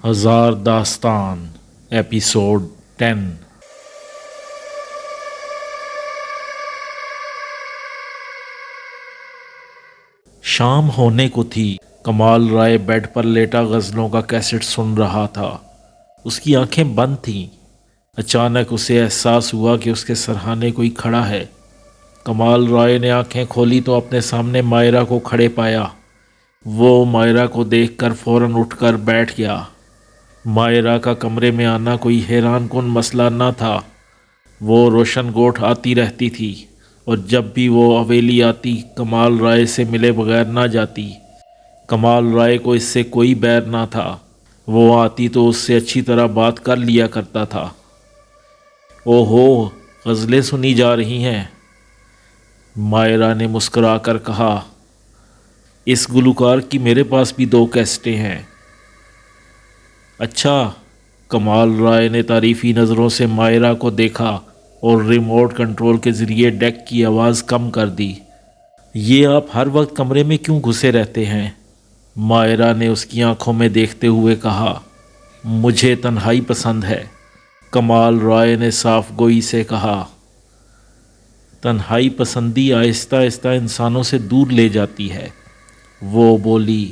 ہزار داستان ایپیسوڈ 10۔ شام ہونے کو تھی۔ کمال رائے بیڈ پر لیٹا غزلوں کا کیسٹ سن رہا تھا۔ اس کی آنکھیں بند تھیں۔ اچانک اسے احساس ہوا کہ اس کے سرہانے کوئی کھڑا ہے۔ کمال رائے نے آنکھیں کھولی تو اپنے سامنے مائرہ کو کھڑے پایا۔ وہ مائرہ کو دیکھ کر فوراً اٹھ کر بیٹھ گیا۔ مائرہ کا کمرے میں آنا کوئی حیران کن مسئلہ نہ تھا۔ وہ روشن گوٹھ آتی رہتی تھی اور جب بھی وہ حویلی آتی کمال رائے سے ملے بغیر نہ جاتی۔ کمال رائے کو اس سے کوئی بیر نہ تھا۔ وہ آتی تو اس سے اچھی طرح بات کر لیا کرتا تھا۔ او ہو، غزلیں سنی جا رہی ہیں؟ مائرہ نے مسکرا کر کہا۔ اس گلوکار کی میرے پاس بھی 2 کیسٹیں ہیں۔ اچھا؟ کمال رائے نے تعریفی نظروں سے مائرہ کو دیکھا اور ریموٹ کنٹرول کے ذریعے ڈیک کی آواز کم کر دی۔ یہ آپ ہر وقت کمرے میں کیوں گھسے رہتے ہیں؟ مائرہ نے اس کی آنکھوں میں دیکھتے ہوئے کہا۔ مجھے تنہائی پسند ہے، کمال رائے نے صاف گوئی سے کہا۔ تنہائی پسندی آہستہ آہستہ انسانوں سے دور لے جاتی ہے، وہ بولی۔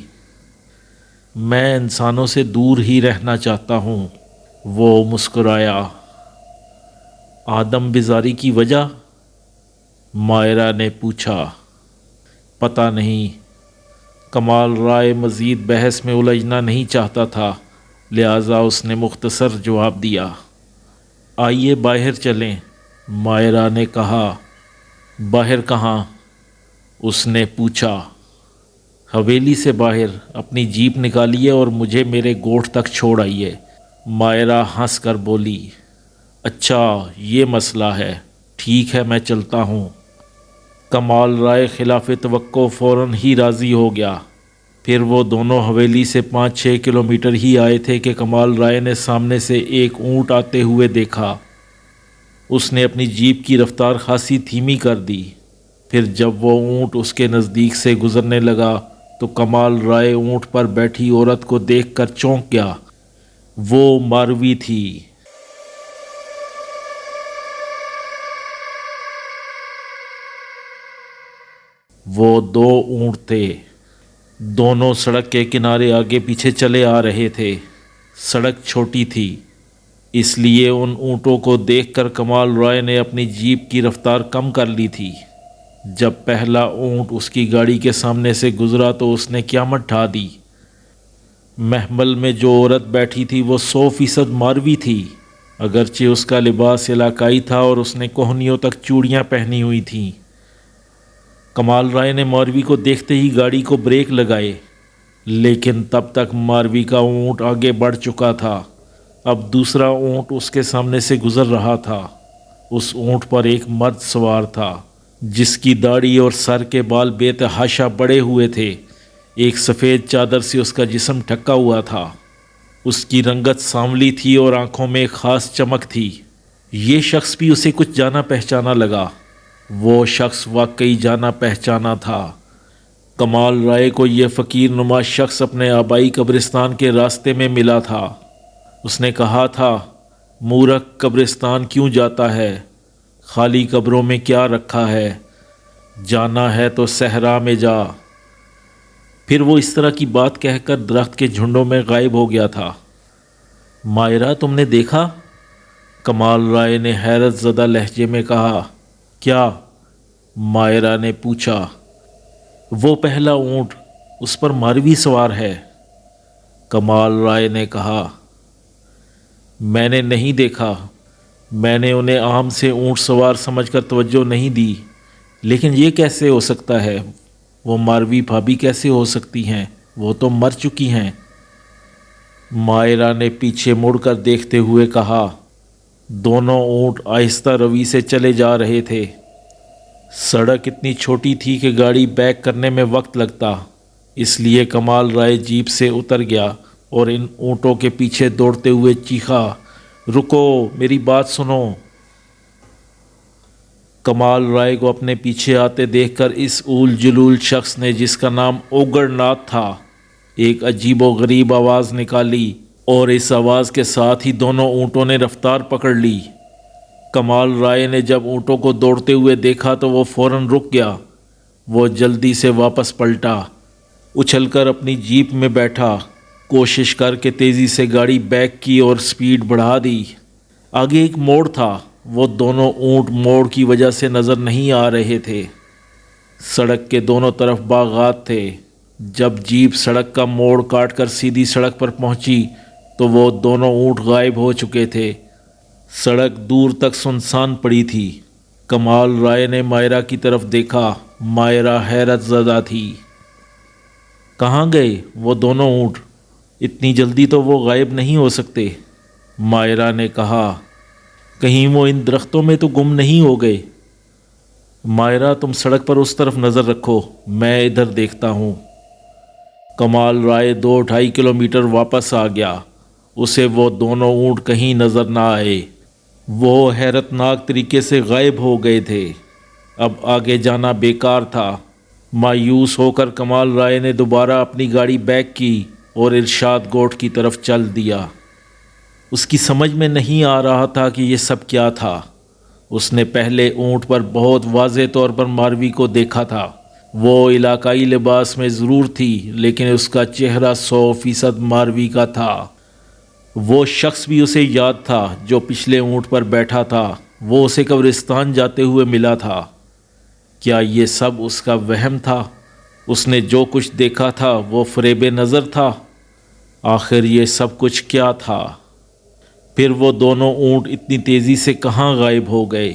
میں انسانوں سے دور ہی رہنا چاہتا ہوں، وہ مسکرایا۔ آدم بیزاری کی وجہ؟ مائرہ نے پوچھا۔ پتہ نہیں۔ کمال رائے مزید بحث میں الجھنا نہیں چاہتا تھا، لہٰذا اس نے مختصر جواب دیا۔ آئیے باہر چلیں، مائرہ نے کہا۔ باہر کہاں؟ اس نے پوچھا۔ حویلی سے باہر، اپنی جیپ نکالیے اور مجھے میرے گوٹھ تک چھوڑ آئیے، مائرہ ہنس کر بولی۔ اچھا یہ مسئلہ ہے، ٹھیک ہے میں چلتا ہوں۔ کمال رائے خلاف توقع فوراً ہی راضی ہو گیا۔ پھر وہ دونوں حویلی سے 5-6 کلومیٹر ہی آئے تھے کہ کمال رائے نے سامنے سے ایک اونٹ آتے ہوئے دیکھا۔ اس نے اپنی جیپ کی رفتار خاصی دھیمی کر دی۔ پھر جب وہ اونٹ اس کے نزدیک سے گزرنے لگا تو کمال رائے اونٹ پر بیٹھی عورت کو دیکھ کر چونک گیا۔ وہ ماروی تھی۔ وہ 2 اونٹ تھے، دونوں سڑک کے کنارے آگے پیچھے چلے آ رہے تھے۔ سڑک چھوٹی تھی، اس لیے ان اونٹوں کو دیکھ کر کمال رائے نے اپنی جیپ کی رفتار کم کر لی تھی۔ جب پہلا اونٹ اس کی گاڑی کے سامنے سے گزرا تو اس نے قیامت ڈھا دی۔ محمل میں جو عورت بیٹھی تھی وہ 100% ماروی تھی، اگرچہ اس کا لباس علاقائی تھا اور اس نے کوہنیوں تک چوڑیاں پہنی ہوئی تھیں۔ کمال رائے نے ماروی کو دیکھتے ہی گاڑی کو بریک لگائے، لیکن تب تک ماروی کا اونٹ آگے بڑھ چکا تھا۔ اب دوسرا اونٹ اس کے سامنے سے گزر رہا تھا۔ اس اونٹ پر ایک مرد سوار تھا جس کی داڑھی اور سر کے بال بے تحاشا بڑے ہوئے تھے۔ ایک سفید چادر سے اس کا جسم ڈھکا ہوا تھا۔ اس کی رنگت سانولی تھی اور آنکھوں میں ایک خاص چمک تھی۔ یہ شخص بھی اسے کچھ جانا پہچانا لگا۔ وہ شخص واقعی جانا پہچانا تھا۔ کمال رائے کو یہ فقیر نما شخص اپنے آبائی قبرستان کے راستے میں ملا تھا۔ اس نے کہا تھا، مورخ قبرستان کیوں جاتا ہے؟ خالی قبروں میں کیا رکھا ہے؟ جانا ہے تو صحرا میں جا۔ پھر وہ اس طرح کی بات کہہ کر درخت کے جھنڈوں میں غائب ہو گیا تھا۔ مائرہ تم نے دیکھا؟ کمال رائے نے حیرت زدہ لہجے میں کہا۔ کیا؟ مائرہ نے پوچھا۔ وہ پہلا اونٹ، اس پر ماروی سوار ہے، کمال رائے نے کہا۔ میں نے نہیں دیکھا، میں نے انہیں عام سے اونٹ سوار سمجھ کر توجہ نہیں دی، لیکن یہ کیسے ہو سکتا ہے؟ وہ ماروی بھابھی کیسے ہو سکتی ہیں؟ وہ تو مر چکی ہیں۔ مائرہ نے پیچھے مڑ کر دیکھتے ہوئے کہا۔ دونوں اونٹ آہستہ روی سے چلے جا رہے تھے۔ سڑک اتنی چھوٹی تھی کہ گاڑی بیک کرنے میں وقت لگتا، اس لیے کمال رائے جیپ سے اتر گیا اور ان اونٹوں کے پیچھے دوڑتے ہوئے چیخا، رکو میری بات سنو۔ کمال رائے کو اپنے پیچھے آتے دیکھ کر اس اول جلول شخص نے، جس کا نام اوگڑ ناتھ تھا، ایک عجیب و غریب آواز نکالی۔ اور اس آواز کے ساتھ ہی دونوں اونٹوں نے رفتار پکڑ لی۔ کمال رائے نے جب اونٹوں کو دوڑتے ہوئے دیکھا تو وہ فوراً رک گیا۔ وہ جلدی سے واپس پلٹا، اچھل کر اپنی جیپ میں بیٹھا، کوشش کر کے تیزی سے گاڑی بیک کی اور سپیڈ بڑھا دی۔ آگے ایک موڑ تھا، وہ دونوں اونٹ موڑ کی وجہ سے نظر نہیں آ رہے تھے۔ سڑک کے دونوں طرف باغات تھے۔ جب جیپ سڑک کا موڑ کاٹ کر سیدھی سڑک پر پہنچی تو وہ دونوں اونٹ غائب ہو چکے تھے۔ سڑک دور تک سنسان پڑی تھی۔ کمال رائے نے مائرہ کی طرف دیکھا۔ مائرہ حیرت زدہ تھی۔ کہاں گئے وہ دونوں اونٹ؟ اتنی جلدی تو وہ غائب نہیں ہو سکتے۔ مائرہ نے کہا، کہیں وہ ان درختوں میں تو گم نہیں ہو گئے؟ مائرہ تم سڑک پر اس طرف نظر رکھو، میں ادھر دیکھتا ہوں۔ کمال رائے 2-2.5 کلومیٹر واپس آ گیا۔ اسے وہ دونوں اونٹ کہیں نظر نہ آئے۔ وہ حیرت ناک طریقے سے غائب ہو گئے تھے۔ اب آگے جانا بیکار تھا۔ مایوس ہو کر کمال رائے نے دوبارہ اپنی گاڑی بیک کی اور ارشاد گوٹھ کی طرف چل دیا۔ اس کی سمجھ میں نہیں آ رہا تھا کہ یہ سب کیا تھا۔ اس نے پہلے اونٹ پر بہت واضح طور پر ماروی کو دیکھا تھا۔ وہ علاقائی لباس میں ضرور تھی لیکن اس کا چہرہ 100% ماروی کا تھا۔ وہ شخص بھی اسے یاد تھا جو پچھلے اونٹ پر بیٹھا تھا۔ وہ اسے قبرستان جاتے ہوئے ملا تھا۔ کیا یہ سب اس کا وہم تھا؟ اس نے جو کچھ دیکھا تھا وہ فریب نظر تھا؟ آخر یہ سب کچھ کیا تھا؟ پھر وہ دونوں اونٹ اتنی تیزی سے کہاں غائب ہو گئے؟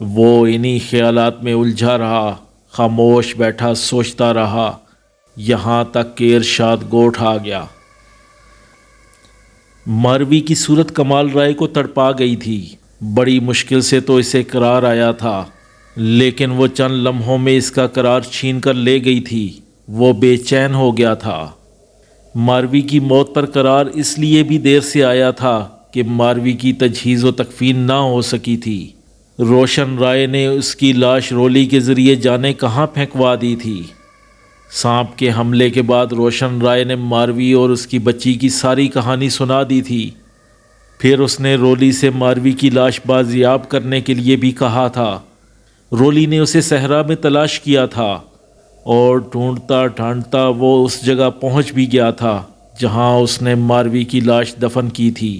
وہ انہی خیالات میں الجھا رہا، خاموش بیٹھا سوچتا رہا، یہاں تک کہ ارشاد گوٹھ آ گیا۔ ماروی کی صورت کمال رائے کو تڑپا گئی تھی۔ بڑی مشکل سے تو اسے قرار آیا تھا، لیکن وہ چند لمحوں میں اس کا قرار چھین کر لے گئی تھی۔ وہ بے چین ہو گیا تھا۔ ماروی کی موت پر قرار اس لیے بھی دیر سے آیا تھا کہ ماروی کی تجہیز و تکفین نہ ہو سکی تھی۔ روشن رائے نے اس کی لاش رولی کے ذریعے جانے کہاں پھینکوا دی تھی۔ سانپ کے حملے کے بعد روشن رائے نے ماروی اور اس کی بچی کی ساری کہانی سنا دی تھی۔ پھر اس نے رولی سے ماروی کی لاش بازیاب کرنے کے لیے بھی کہا تھا۔ رولی نے اسے صحرا میں تلاش کیا تھا اور ڈھونڈتا ڈھانڈتا وہ اس جگہ پہنچ بھی گیا تھا جہاں اس نے ماروی کی لاش دفن کی تھی،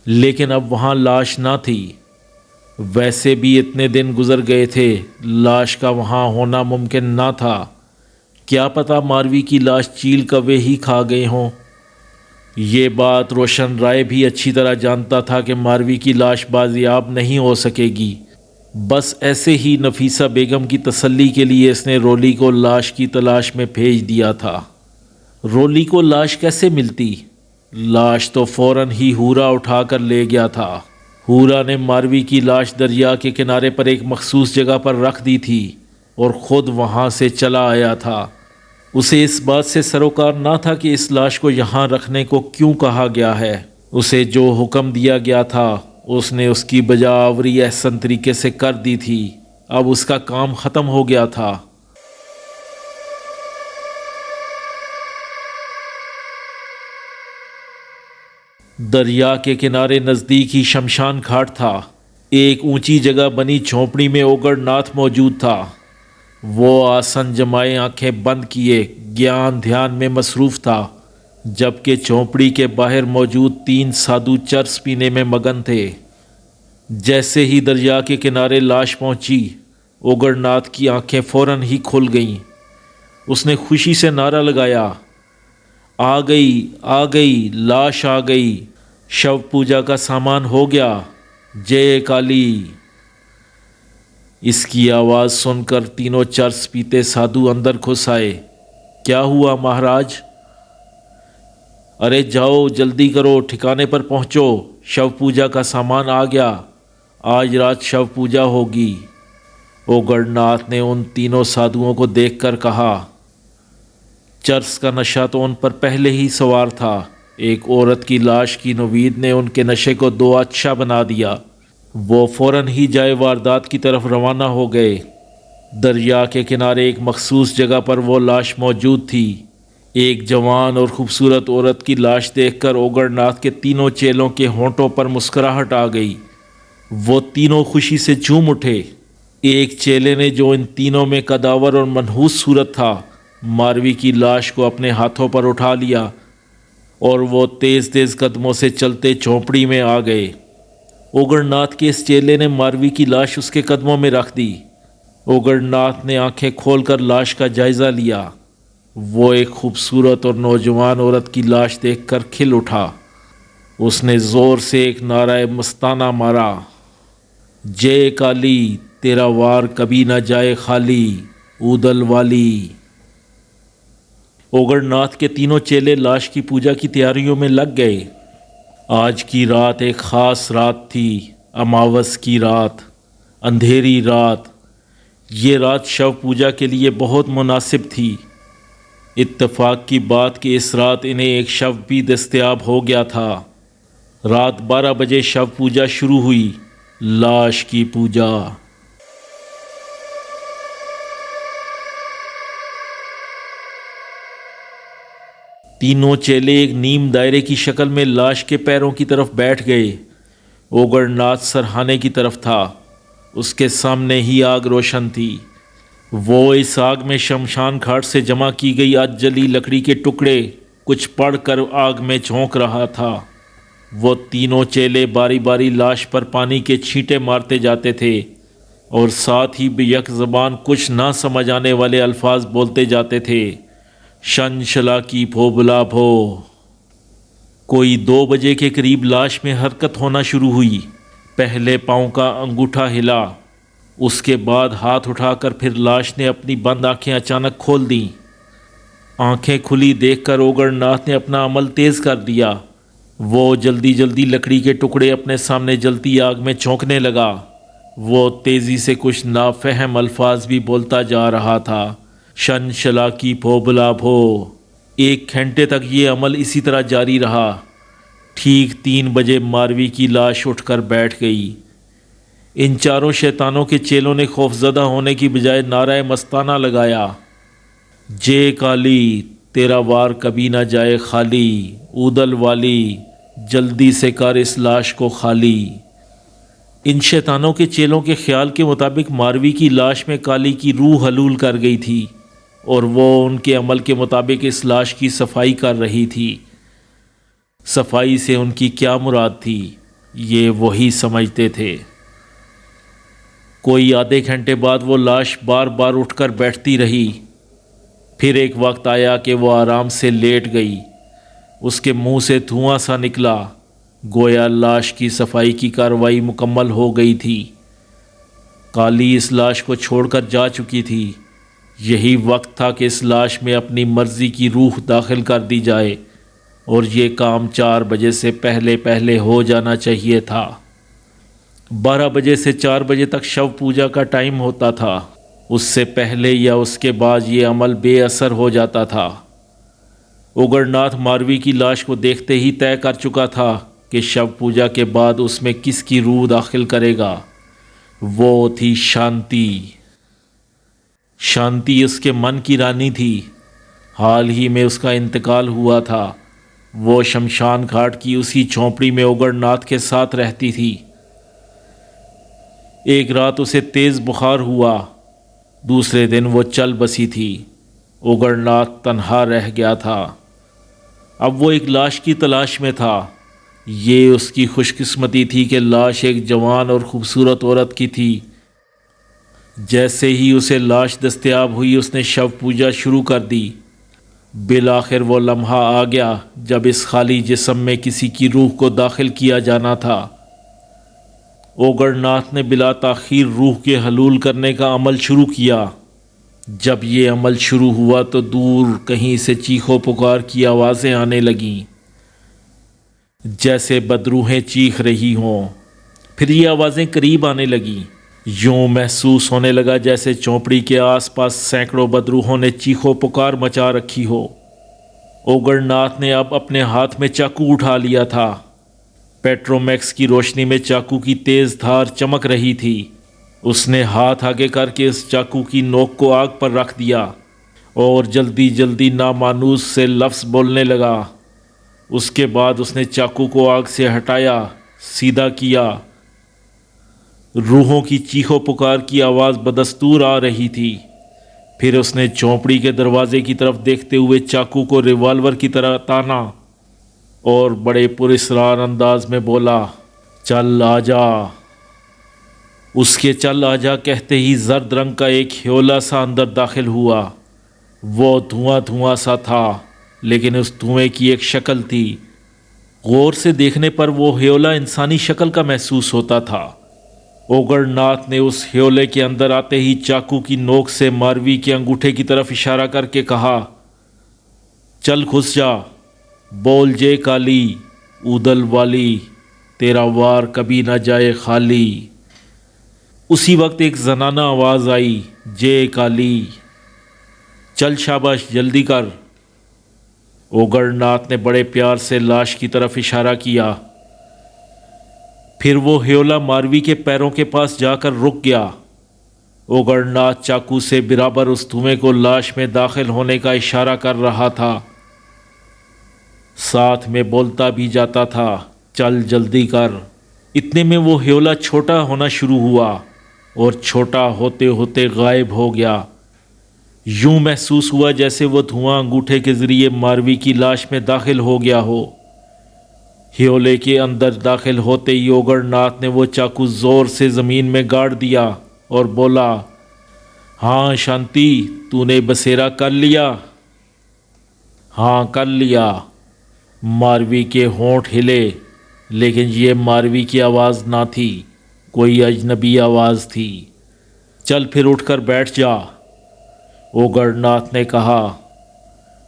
لیکن اب وہاں لاش نہ تھی۔ ویسے بھی اتنے دن گزر گئے تھے، لاش کا وہاں ہونا ممکن نہ تھا۔ کیا پتہ ماروی کی لاش چیل کوے ہی کھا گئے ہوں۔ یہ بات روشن رائے بھی اچھی طرح جانتا تھا کہ ماروی کی لاش بازیاب نہیں ہو سکے گی۔ بس ایسے ہی نفیسہ بیگم کی تسلی کے لیے اس نے رولی کو لاش کی تلاش میں بھیج دیا تھا۔ رولی کو لاش کیسے ملتی؟ لاش تو فوراً ہی ہورا اٹھا کر لے گیا تھا۔ ہورا نے ماروی کی لاش دریا کے کنارے پر ایک مخصوص جگہ پر رکھ دی تھی اور خود وہاں سے چلا آیا تھا۔ اسے اس بات سے سروکار نہ تھا کہ اس لاش کو یہاں رکھنے کو کیوں کہا گیا ہے۔ اسے جو حکم دیا گیا تھا اس نے اس کی بجا آوری احسن طریقے سے کر دی تھی۔ اب اس کا کام ختم ہو گیا تھا۔ دریا کے کنارے نزدیک ہی شمشان گھاٹ تھا۔ ایک اونچی جگہ بنی جھونپڑی میں اوگڑ ناتھ موجود تھا۔ وہ آسن جمائے آنکھیں بند کیے گیان دھیان میں مصروف تھا، جبکہ جھونپڑی کے باہر موجود 3 سادھو چرس پینے میں مگن تھے۔ جیسے ہی دریا کے کنارے لاش پہنچی، اوگڑ ناتھ کی آنکھیں فوراً ہی کھل گئیں۔ اس نے خوشی سے نعرہ لگایا، آ گئی آ گئی، لاش آ گئی، شو پوجا کا سامان ہو گیا، جے کالی۔ اس کی آواز سن کر تینوں چرس پیتے سادھو اندر گھس آئے۔ کیا ہوا مہاراج؟ ارے جاؤ جلدی کرو، ٹھکانے پر پہنچو، شو پوجا کا سامان آ گیا، آج رات شو پوجا ہوگی۔ اوگڑ ناتھ نے ان تینوں سادھوؤں کو دیکھ کر کہا۔ چرس کا نشہ تو ان پر پہلے ہی سوار تھا۔ ایک عورت کی لاش کی نوید نے ان کے نشے کو 2 اچھا بنا دیا۔ وہ فوراً ہی جائے واردات کی طرف روانہ ہو گئے۔ دریا کے کنارے ایک مخصوص جگہ پر وہ لاش موجود تھی۔ ایک جوان اور خوبصورت عورت کی لاش دیکھ کر اوگڑ ناتھ کے تینوں چیلوں کے ہونٹوں پر مسکراہٹ آ گئی۔ وہ تینوں خوشی سے جھوم اٹھے۔ ایک چیلے نے جو ان تینوں میں قداور اور منحوس صورت تھا، ماروی کی لاش کو اپنے ہاتھوں پر اٹھا لیا اور وہ تیز تیز قدموں سے چلتے جھونپڑی میں آ گئے۔ اوگڑ ناتھ کے اس چیلے نے ماروی کی لاش اس کے قدموں میں رکھ دی۔ اوگڑ ناتھ نے آنکھیں کھول کر لاش کا جائزہ لیا۔ وہ ایک خوبصورت اور نوجوان عورت کی لاش دیکھ کر کھل اٹھا۔ اس نے زور سے ایک نعرہ مستانہ مارا، جے کالی تیرا وار کبھی نہ جائے خالی، اودل والی۔ اوگڑ ناتھ کے تینوں چیلے لاش کی پوجا کی تیاریوں میں لگ گئے۔ آج کی رات ایک خاص رات تھی، اماوس کی رات، اندھیری رات۔ یہ رات شو پوجا کے لیے بہت مناسب تھی۔ اتفاق کی بات کہ اس رات انہیں ایک شو بھی دستیاب ہو گیا تھا۔ رات 12 بجے شو پوجا شروع ہوئی، لاش کی پوجا۔ تینوں چیلے ایک نیم دائرے کی شکل میں لاش کے پیروں کی طرف بیٹھ گئے۔ اوگڑ ناتھ سرہانے کی طرف تھا، اس کے سامنے ہی آگ روشن تھی۔ وہ اس آگ میں شمشان گھاٹ سے جمع کی گئی آج جلی لکڑی کے ٹکڑے کچھ پڑھ کر آگ میں جھونک رہا تھا۔ وہ تینوں چیلے باری باری لاش پر پانی کے چھینٹے مارتے جاتے تھے اور ساتھ ہی بیک زبان کچھ نہ سمجھ آنے والے الفاظ بولتے جاتے تھے، شن شلا کی بھوبلا بھو۔ کوئی 2 بجے کے قریب لاش میں حرکت ہونا شروع ہوئی۔ پہلے پاؤں کا انگوٹھا ہلا، اس کے بعد ہاتھ اٹھا کر پھر لاش نے اپنی بند آنکھیں اچانک کھول دیں۔ آنکھیں کھلی دیکھ کر اوگڑ ناتھ نے اپنا عمل تیز کر دیا۔ وہ جلدی جلدی لکڑی کے ٹکڑے اپنے سامنے جلتی آگ میں جھونکنے لگا۔ وہ تیزی سے کچھ نافہم الفاظ بھی بولتا جا رہا تھا، شن شلا کی بھوبلا بھو۔ 1 گھنٹے تک یہ عمل اسی طرح جاری رہا۔ ٹھیک 3 بجے ماروی کی لاش اٹھ کر بیٹھ گئی۔ ان چاروں شیطانوں کے چیلوں نے خوفزدہ ہونے کی بجائے نعرہ مستانہ لگایا، جے کالی تیرا وار کبھی نہ جائے خالی، اودل والی جلدی سے کر اس لاش کو خالی۔ ان شیطانوں کے چیلوں کے خیال کے مطابق ماروی کی لاش میں کالی کی روح حلول کر گئی تھی اور وہ ان کے عمل کے مطابق اس لاش کی صفائی کر رہی تھی۔ صفائی سے ان کی کیا مراد تھی، یہ وہی سمجھتے تھے۔ کوئی آدھے گھنٹے بعد وہ لاش بار بار اٹھ کر بیٹھتی رہی۔ پھر ایک وقت آیا کہ وہ آرام سے لیٹ گئی۔ اس کے منہ سے دھواں سا نکلا، گویا لاش کی صفائی کی کارروائی مکمل ہو گئی تھی۔ کالی اس لاش کو چھوڑ کر جا چکی تھی۔ یہی وقت تھا کہ اس لاش میں اپنی مرضی کی روح داخل کر دی جائے اور یہ کام 4 بجے سے پہلے ہو جانا چاہیے تھا۔ 12 بجے سے 4 بجے تک شو پوجا کا ٹائم ہوتا تھا۔ اس سے پہلے یا اس کے بعد یہ عمل بے اثر ہو جاتا تھا۔ اوگڑ ناتھ ماروی کی لاش کو دیکھتے ہی طے کر چکا تھا کہ شو پوجا کے بعد اس میں کس کی روح داخل کرے گا۔ وہ تھی شانتی۔ شانتی اس کے من کی رانی تھی۔ حال ہی میں اس کا انتقال ہوا تھا۔ وہ شمشان گھاٹ کی اسی جھونپڑی میں اوگڑ ناتھ کے ساتھ رہتی تھی۔ ایک رات اسے تیز بخار ہوا، دوسرے دن وہ چل بسی تھی۔ اوگڑ ناتھ تنہا رہ گیا تھا۔ اب وہ ایک لاش کی تلاش میں تھا۔ یہ اس کی خوش قسمتی تھی کہ لاش ایک جوان اور خوبصورت عورت کی تھی۔ جیسے ہی اسے لاش دستیاب ہوئی اس نے شو پوجا شروع کر دی۔ بالآخر وہ لمحہ آ گیا جب اس خالی جسم میں کسی کی روح کو داخل کیا جانا تھا۔ اوگڑ ناتھ نے بلا تاخیر روح کے حلول کرنے کا عمل شروع کیا۔ جب یہ عمل شروع ہوا تو دور کہیں سے چیخو پکار کی آوازیں آنے لگیں، جیسے بدروحیں چیخ رہی ہوں۔ پھر یہ آوازیں قریب آنے لگیں۔ یوں محسوس ہونے لگا جیسے چونپڑی کے آس پاس سینکڑوں بدروحوں نے چیخو پکار مچا رکھی ہو۔ اوگڑ ناتھ نے اب اپنے ہاتھ میں چاقو اٹھا لیا تھا۔ پیٹرومیکس کی روشنی میں چاقو کی تیز دھار چمک رہی تھی۔ اس نے ہاتھ آگے کر کے اس چاقو کی نوک کو آگ پر رکھ دیا اور جلدی جلدی نامانوس سے لفظ بولنے لگا۔ اس کے بعد اس نے چاقو کو آگ سے ہٹایا، سیدھا کیا۔ روحوں کی چیخو پکار کی آواز بدستور آ رہی تھی۔ پھر اس نے جھونپڑی کے دروازے کی طرف دیکھتے ہوئے چاقو کو ریوالور کی طرح تانا اور بڑے پراسرار انداز میں بولا، چل آ جا۔ اس کے چل آ جا کہتے ہی زرد رنگ کا ایک ہیولا سا اندر داخل ہوا۔ وہ دھواں دھواں سا تھا، لیکن اس دھوئیں کی ایک شکل تھی۔ غور سے دیکھنے پر وہ ہیولا انسانی شکل کا محسوس ہوتا تھا۔ اوگڑ ناتھ نے اس ہیولے کے اندر آتے ہی چاقو کی نوک سے ماروی کے انگوٹھے کی طرف اشارہ کر کے کہا، چل گھس جا، بول جے کالی اودل والی، تیرا وار کبھی نہ جائے خالی۔ اسی وقت ایک زنانہ آواز آئی، جے کالی، چل شاباش جلدی کر۔ اوگڑ ناتھ نے بڑے پیار سے لاش کی طرف اشارہ کیا۔ پھر وہ ہیولا ماروی کے پیروں کے پاس جا کر رک گیا۔ اوگڑ ناتھ چاقو سے برابر اس دھوئیں کو لاش میں داخل ہونے کا اشارہ کر رہا تھا، ساتھ میں بولتا بھی جاتا تھا، چل جلدی کر۔ اتنے میں وہ ہیولا چھوٹا ہونا شروع ہوا اور چھوٹا ہوتے ہوتے غائب ہو گیا۔ یوں محسوس ہوا جیسے وہ دھواں انگوٹھے کے ذریعے ماروی کی لاش میں داخل ہو گیا ہو۔ ہیولے کے اندر داخل ہوتے ہی اوگڑ ناتھ نے وہ چاقو زور سے زمین میں گاڑ دیا اور بولا، ہاں شانتی، تو نے بسیرا کر لیا؟ ہاں کر لیا۔ ماروی کے ہونٹ ہلے، لیکن یہ ماروی کی آواز نہ تھی، کوئی اجنبی آواز تھی۔ چل پھر اٹھ کر بیٹھ جا، اوگڑ ناتھ نے کہا۔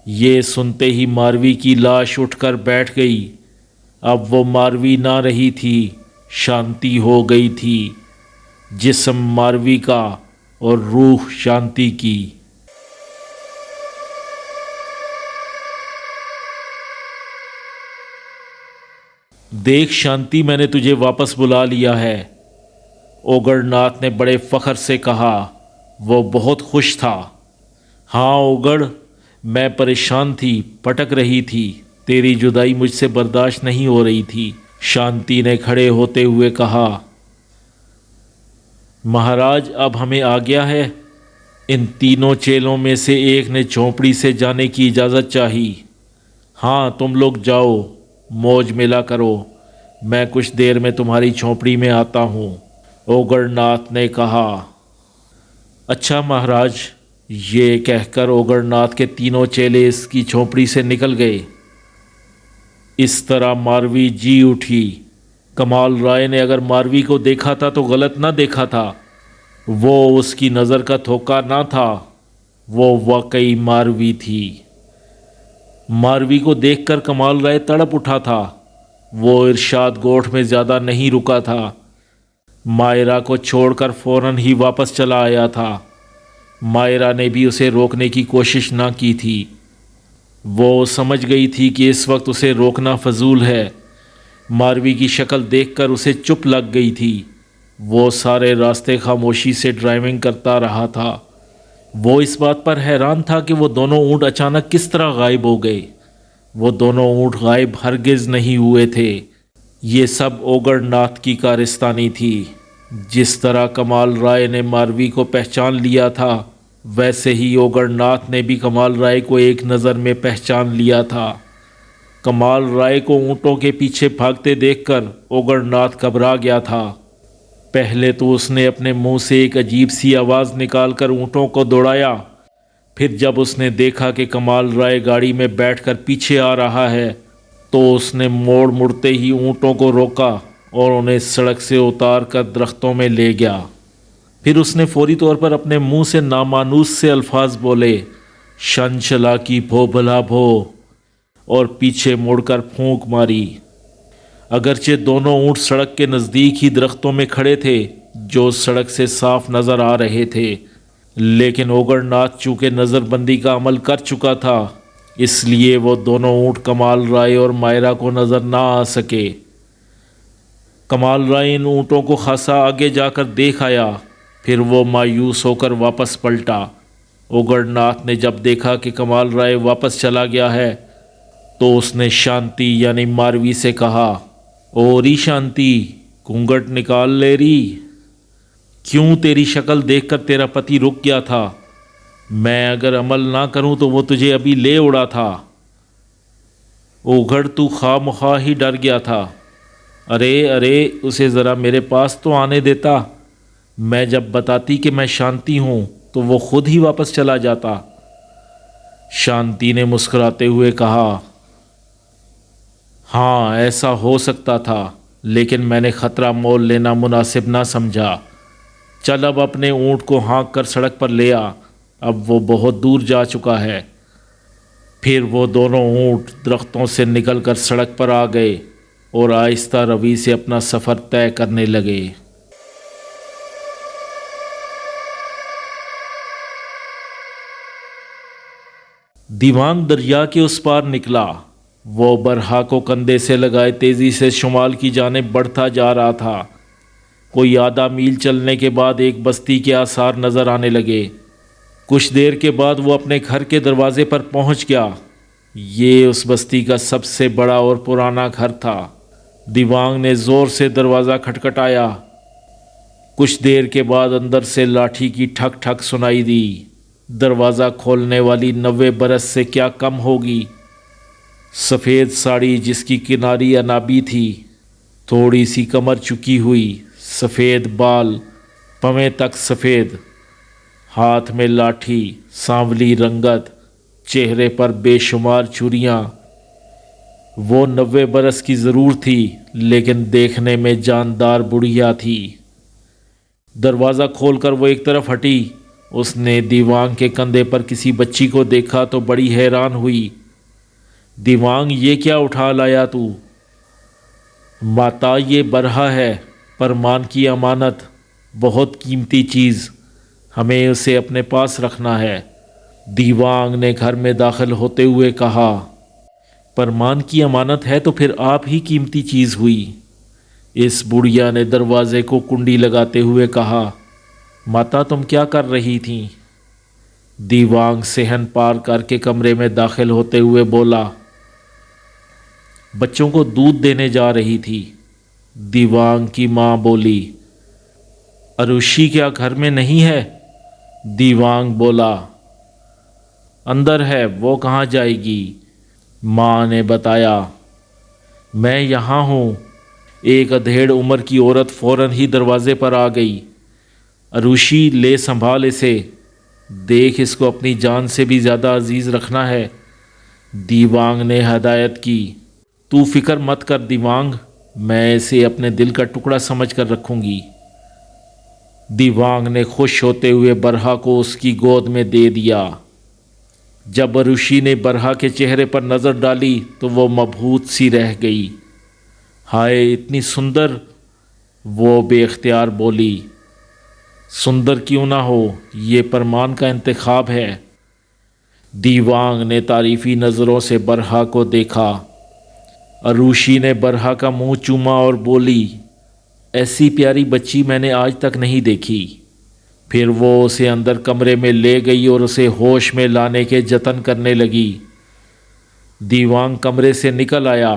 یہ سنتے ہی ماروی کی لاش اٹھ کر بیٹھ گئی۔ اب وہ ماروی نہ رہی تھی، شانتی ہو گئی تھی، جسم ماروی کا اور روح شانتی کی۔ دیکھ شانتی، میں نے تجھے واپس بلا لیا ہے، اوگڑ ناتھ نے بڑے فخر سے کہا۔ وہ بہت خوش تھا۔ ہاں اوگڑ، میں پریشان تھی، پٹک رہی تھی، تیری جدائی مجھ سے برداشت نہیں ہو رہی تھی، شانتی نے کھڑے ہوتے ہوئے کہا۔ مہاراج، اب ہمیں آ گیا ہے۔ ان تینوں چیلوں میں سے ایک نے جھونپڑی سے جانے کی اجازت چاہی۔ ہاں تم لوگ جاؤ، موج ملا کرو، میں کچھ دیر میں تمہاری جھونپڑی میں آتا ہوں، اوگڑ ناتھ نے کہا۔ اچھا مہاراج، یہ کہہ کر اوگڑ ناتھ کے تینوں چیلے اس کی جھونپڑی سے نکل گئے۔ اس طرح ماروی جی اٹھی۔ کمال رائے نے اگر ماروی کو دیکھا تھا تو غلط نہ دیکھا تھا، وہ اس کی نظر کا دھوکہ نہ تھا، وہ واقعی ماروی تھی۔ ماروی کو دیکھ کر کمال رائے تڑپ اٹھا تھا۔ وہ ارشاد گوٹھ میں زیادہ نہیں رکا تھا، مائرہ کو چھوڑ کر فوراً ہی واپس چلا آیا تھا۔ مائرہ نے بھی اسے روکنے کی کوشش نہ کی تھی، وہ سمجھ گئی تھی کہ اس وقت اسے روکنا فضول ہے۔ ماروی کی شکل دیکھ کر اسے چپ لگ گئی تھی۔ وہ سارے راستے خاموشی سے ڈرائیونگ کرتا رہا تھا۔ وہ اس بات پر حیران تھا کہ وہ دونوں اونٹ اچانک کس طرح غائب ہو گئے۔ وہ دونوں اونٹ غائب ہرگز نہیں ہوئے تھے۔ یہ سب اوگڑ ناتھ کی کارستانی تھی۔ جس طرح کمال رائے نے ماروی کو پہچان لیا تھا، ویسے ہی اوگڑ ناتھ نے بھی کمال رائے کو ایک نظر میں پہچان لیا تھا۔ کمال رائے کو اونٹوں کے پیچھے بھاگتے دیکھ کر اوگڑ ناتھ گھبرا گیا تھا۔ پہلے تو اس نے اپنے منہ سے ایک عجیب سی آواز نکال کر اونٹوں کو دوڑایا، پھر جب اس نے دیکھا کہ کمال رائے گاڑی میں بیٹھ کر پیچھے آ رہا ہے تو اس نے مڑتے ہی اونٹوں کو روکا اور انہیں سڑک سے اتار کر درختوں میں لے گیا۔ پھر اس نے فوری طور پر اپنے منہ سے نامانوس سے الفاظ بولے، شنشلا کی بھو بھلا بھو، اور پیچھے مڑ کر پھونک ماری۔ اگرچہ دونوں اونٹ سڑک کے نزدیک ہی درختوں میں کھڑے تھے جو سڑک سے صاف نظر آ رہے تھے، لیکن اوگڑ ناتھ چونکہ نظر بندی کا عمل کر چکا تھا، اس لیے وہ دونوں اونٹ کمال رائے اور مائرہ کو نظر نہ آ سکے۔ کمال رائے ان اونٹوں کو خاصا آگے جا کر دیکھ آیا، پھر وہ مایوس ہو کر واپس پلٹا۔ اوگڑ ناتھ نے جب دیکھا کہ کمال رائے واپس چلا گیا ہے تو اس نے شانتی یعنی ماروی سے کہا، اوری شانتی، گھونگھٹ نکال لے ری، کیوں تیری شکل دیکھ کر تیرا پتی رک گیا تھا، میں اگر عمل نہ کروں تو وہ تجھے ابھی لے اڑا تھا، اوگھڑ تو خواہ مخواہ ہی ڈر گیا تھا، ارے ارے اسے ذرا میرے پاس تو آنے دیتا، میں جب بتاتی کہ میں شانتی ہوں تو وہ خود ہی واپس چلا جاتا۔ شانتی نے مسکراتے ہوئے کہا، ہاں ایسا ہو سکتا تھا، لیکن میں نے خطرہ مول لینا مناسب نہ سمجھا، چل اب اپنے اونٹ کو ہانک کر سڑک پر لے آ، اب وہ بہت دور جا چکا ہے۔ پھر وہ دونوں اونٹ درختوں سے نکل کر سڑک پر آ گئے اور آہستہ روی سے اپنا سفر طے کرنے لگے۔ دیوانگ دریا کے اس پار نکلا، وہ برہا کو کندھے سے لگائے تیزی سے شمال کی جانب بڑھتا جا رہا تھا۔ کوئی آدھا میل چلنے کے بعد ایک بستی کے آثار نظر آنے لگے۔ کچھ دیر کے بعد وہ اپنے گھر کے دروازے پر پہنچ گیا۔ یہ اس بستی کا سب سے بڑا اور پرانا گھر تھا۔ دیوانگ نے زور سے دروازہ کھٹکھٹایا۔ کچھ دیر کے بعد اندر سے لاٹھی کی ٹھک ٹھک سنائی دی۔ دروازہ کھولنے والی 90 برس سے کیا کم ہوگی۔ سفید ساڑی جس کی کناری انابی تھی، تھوڑی سی کمر چکی ہوئی، سفید بال، پویں تک سفید، ہاتھ میں لاٹھی، سانولی رنگت، چہرے پر بے شمار چوڑیاں۔ وہ 90 برس کی ضرور تھی، لیکن دیکھنے میں جاندار بڑھیا تھی۔ دروازہ کھول کر وہ ایک طرف ہٹی۔ اس نے دیوانگ کے کندھے پر کسی بچی کو دیکھا تو بڑی حیران ہوئی۔ دیوانگ، یہ کیا اٹھا لایا تو؟ ماتا، یہ برہا ہے، پرمان کی امانت، بہت قیمتی چیز، ہمیں اسے اپنے پاس رکھنا ہے۔ دیوانگ نے گھر میں داخل ہوتے ہوئے کہا، پرمان کی امانت ہے تو پھر آپ ہی قیمتی چیز ہوئی۔ اس بڑھیا نے دروازے کو کنڈی لگاتے ہوئے کہا، ماتا تم کیا کر رہی تھیں؟ دیوانگ صحن پار کر کے کمرے میں داخل ہوتے ہوئے بولا، بچوں کو دودھ دینے جا رہی تھی۔ دیوانگ کی ماں بولی، اروشی کیا گھر میں نہیں ہے؟ دیوانگ بولا، اندر ہے، وہ کہاں جائے گی؟ ماں نے بتایا، میں یہاں ہوں۔ ایک ادھیڑ عمر کی عورت فوراً ہی دروازے پر آ گئی، اروشی لے سنبھال اسے، دیکھ اس کو اپنی جان سے بھی زیادہ عزیز رکھنا ہے۔ دیوانگ نے ہدایت کی، تو فکر مت کر دیوانگ، میں اسے اپنے دل کا ٹکڑا سمجھ کر رکھوں گی۔ دیوانگ نے خوش ہوتے ہوئے برہا کو اس کی گود میں دے دیا۔ جب اروشی نے برہا کے چہرے پر نظر ڈالی تو وہ مبہوت سی رہ گئی۔ ہائے اتنی سندر، وہ بے اختیار بولی۔ سندر کیوں نہ ہو، یہ پرمان کا انتخاب ہے۔ دیوانگ نے تعریفی نظروں سے برہا کو دیکھا۔ اروشی نے برہا کا منہ چوما اور بولی، ایسی پیاری بچی میں نے آج تک نہیں دیکھی۔ پھر وہ اسے اندر کمرے میں لے گئی اور اسے ہوش میں لانے کے جتن کرنے لگی۔ دیوانگ کمرے سے نکل آیا۔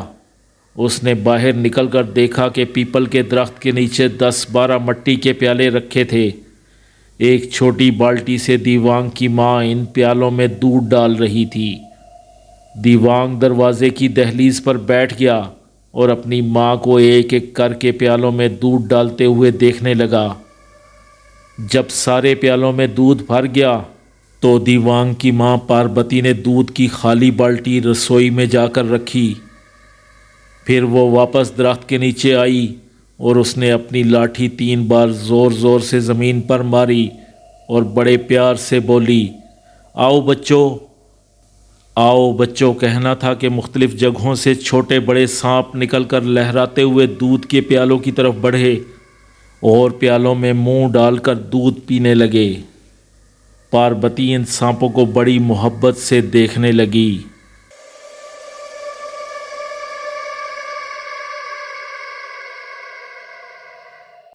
اس نے باہر نکل کر دیکھا کہ پیپل کے درخت کے نیچے 10-12 مٹی کے پیالے رکھے تھے۔ ایک چھوٹی بالٹی سے دیوانگ کی ماں ان پیالوں میں دودھ ڈال رہی تھی۔ دیوانگ دروازے کی دہلیز پر بیٹھ گیا اور اپنی ماں کو ایک ایک کر کے پیالوں میں دودھ ڈالتے ہوئے دیکھنے لگا۔ جب سارے پیالوں میں دودھ بھر گیا تو دیوانگ کی ماں پاربتی نے دودھ کی خالی بالٹی رسوئی میں جا کر رکھی۔ پھر وہ واپس درخت کے نیچے آئی اور اس نے اپنی لاٹھی 3 بار زور زور سے زمین پر ماری اور بڑے پیار سے بولی، آؤ بچوں، آؤ بچوں، کہنا تھا کہ مختلف جگہوں سے چھوٹے بڑے سانپ نکل کر لہراتے ہوئے دودھ کے پیالوں کی طرف بڑھے اور پیالوں میں منہ ڈال کر دودھ پینے لگے۔ پاربتی ان سانپوں کو بڑی محبت سے دیکھنے لگی۔